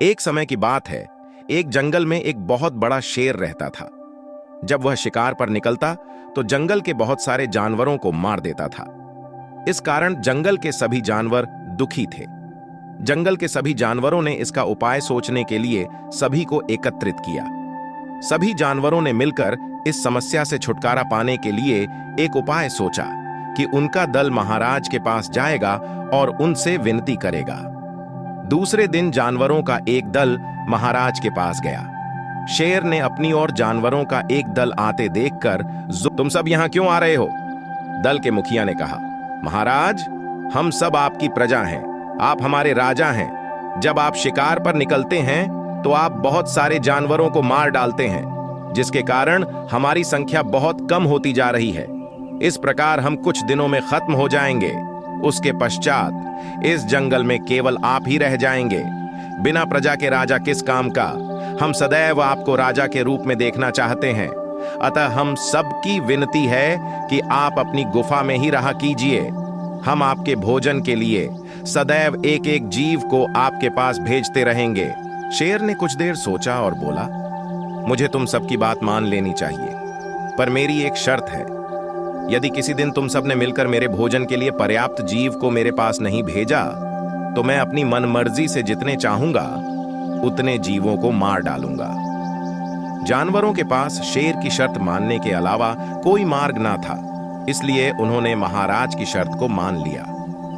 एक समय की बात है, एक जंगल में एक बहुत बड़ा शेर रहता था। जब वह शिकार पर निकलता तो जंगल के बहुत सारे जानवरों को मार देता था। इस कारण जंगल के सभी जानवर दुखी थे। जंगल के सभी जानवरों ने इसका उपाय सोचने के लिए सभी को एकत्रित किया। सभी जानवरों ने मिलकर इस समस्या से छुटकारा पाने के लिए एक उपाय सोचा कि उनका दल महाराज के पास जाएगा और उनसे विनती करेगा। दूसरे दिन जानवरों का एक दल महाराज के पास गया। शेर ने अपनी ओर जानवरों का एक दल आते देखकर, तुम सब यहां क्यों आ रहे हो? दल के मुखिया ने कहा, महाराज, हम सब आपकी प्रजा हैं, आप हमारे राजा हैं। जब आप शिकार पर निकलते हैं तो आप बहुत सारे जानवरों को मार डालते हैं, जिसके कारण हमारी संख्या बहुत कम होती जा रही है। इस प्रकार हम कुछ दिनों में खत्म हो जाएंगे। उसके पश्चात इस जंगल में केवल आप ही रह जाएंगे। बिना प्रजा के राजा किस काम का? हम सदैव आपको राजा के रूप में देखना चाहते हैं। अतः हम सबकी विनती है कि आप अपनी गुफा में ही रहा कीजिए। हम आपके भोजन के लिए सदैव एक एक जीव को आपके पास भेजते रहेंगे। शेर ने कुछ देर सोचा और बोला, मुझे तुम सबकी बात मान लेनी चाहिए, पर मेरी एक शर्त है। यदि किसी दिन तुम सब ने मिलकर मेरे भोजन के लिए पर्याप्त जीव को मेरे पास नहीं भेजा तो मैं अपनी मनमर्जी से जितने चाहूंगा उतने जीवों को मार डालूंगा। जानवरों के पास शेर की शर्त मानने के अलावा कोई मार्ग ना था, इसलिए उन्होंने महाराज की शर्त को मान लिया।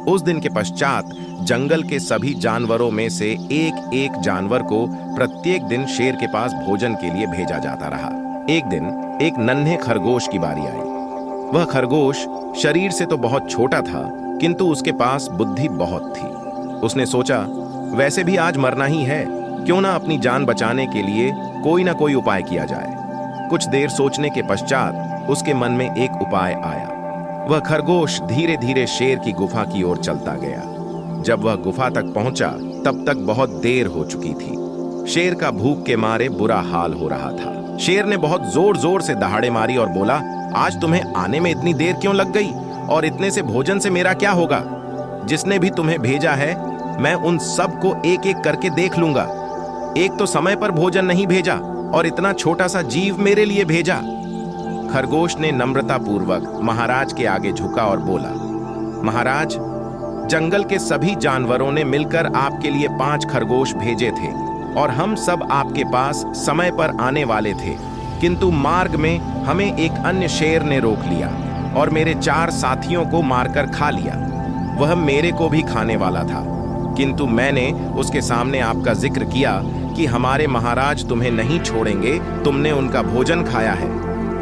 उस दिन के पश्चात जंगल के सभी जानवरों में से एक एक जानवर को प्रत्येक दिन शेर के पास भोजन के लिए भेजा जाता रहा। एक दिन एक नन्हे खरगोश की बारी आई। वह खरगोश शरीर से तो बहुत छोटा था, किंतु उसके पास बुद्धि बहुत थी। उसने सोचा, वैसे भी आज मरना ही है, क्यों ना अपनी जान बचाने के लिए कोई ना कोई उपाय किया जाए। कुछ देर सोचने के पश्चात उसके मन में एक उपाय आया। वह खरगोश धीरे धीरे शेर की गुफा की ओर चलता गया। जब वह गुफा तक पहुंचा तब तक बहुत देर हो चुकी थी। शेर का भूख के मारे बुरा हाल हो रहा था। शेर ने बहुत जोर जोर से दहाड़े मारी और बोला, आज तुम्हें आने में इतनी देर क्यों लग गई? और इतने से भोजन से मेरा क्या होगा? जिसने भी तुम्हें भेजा है मैं उन सब को एक एक करके देख लूंगा। एक तो समय पर भोजन नहीं भेजा और इतना छोटा सा जीव मेरे लिए भेजा। खरगोश ने नम्रतापूर्वक महाराज के आगे झुका और बोला, महाराज, जंगल के सभी जानवरों ने मिलकर आपके लिए 5 खरगोश भेजे थे और हम सब आपके पास समय पर आने वाले थे, किंतु मार्ग में हमें एक अन्य शेर ने रोक लिया और मेरे 4 साथियों को मारकर खा लिया। वह मेरे को भी खाने वाला था, किंतु मैंने उसके सामने आपका जिक्र किया कि हमारे महाराज तुम्हें नहीं छोड़ेंगे, तुमने उनका भोजन खाया है।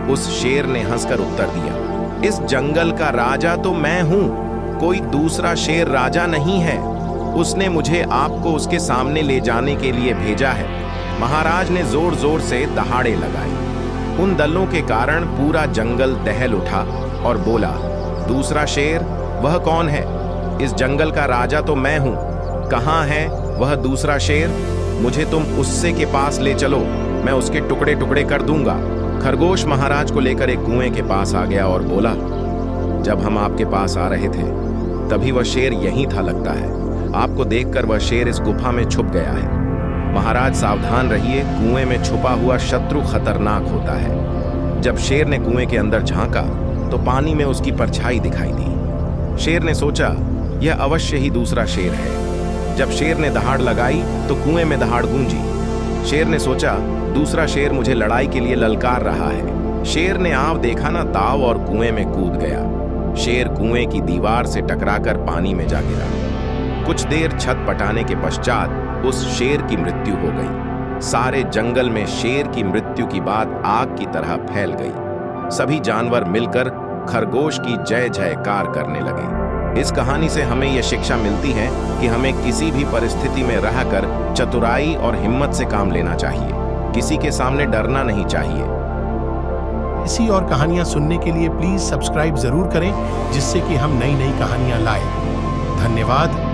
उस शेर ने हंसकर उत्तर दिया, इस जंगल का राजा तो मैं हूं, कोई दूसरा शेर राजा नहीं है। उसने मुझे आपको उसके सामने ले जाने के लिए भेजा है। महाराज ने जोर जोर से दहाड़े लगाए। उन दलों के कारण पूरा जंगल दहल उठा और बोला, दूसरा शेर? वह कौन है? इस जंगल का राजा तो मैं हूं, कहां है वह दूसरा शेर? मुझे तुम उससे के पास ले चलो, मैं उसके टुकड़े टुकड़े कर दूंगा। खरगोश महाराज को लेकर एक कुएं के पास आ गया और बोला, जब हम आपके पास आ रहे थे तभी वह शेर यहीं था लगता है। आपको देखकर वह शेर इस गुफा में छुप गया है। महाराज सावधान रहिए, कुएं में छुपा हुआ शत्रु खतरनाक होता है। जब शेर ने कुएं के अंदर झांका तो पानी में उसकी परछाई दिखाई दी। शेर ने सोचा, यह अवश्य ही दूसरा शेर है। जब शेर ने दहाड़ लगाई तो कुएं में दहाड़ गूंजी। शेर ने सोचा, दूसरा शेर मुझे लड़ाई के लिए ललकार रहा है। शेर ने आव देखा ना ताव और कुएं में कूद गया। शेर कुएं की दीवार से टकराकर पानी में जा गिरा। कुछ देर छत पटाने के पश्चात उस शेर की मृत्यु हो गई। सारे जंगल में शेर की मृत्यु की बात आग की तरह फैल गई। सभी जानवर मिलकर खरगोश की जय जयकार करने लगे। इस कहानी से हमें यह शिक्षा मिलती है कि हमें किसी भी परिस्थिति में रहकर चतुराई और हिम्मत से काम लेना चाहिए। किसी के सामने डरना नहीं चाहिए। इसी और कहानियां सुनने के लिए प्लीज सब्सक्राइब जरूर करें, जिससे कि हम नई नई कहानियां लाएं। धन्यवाद।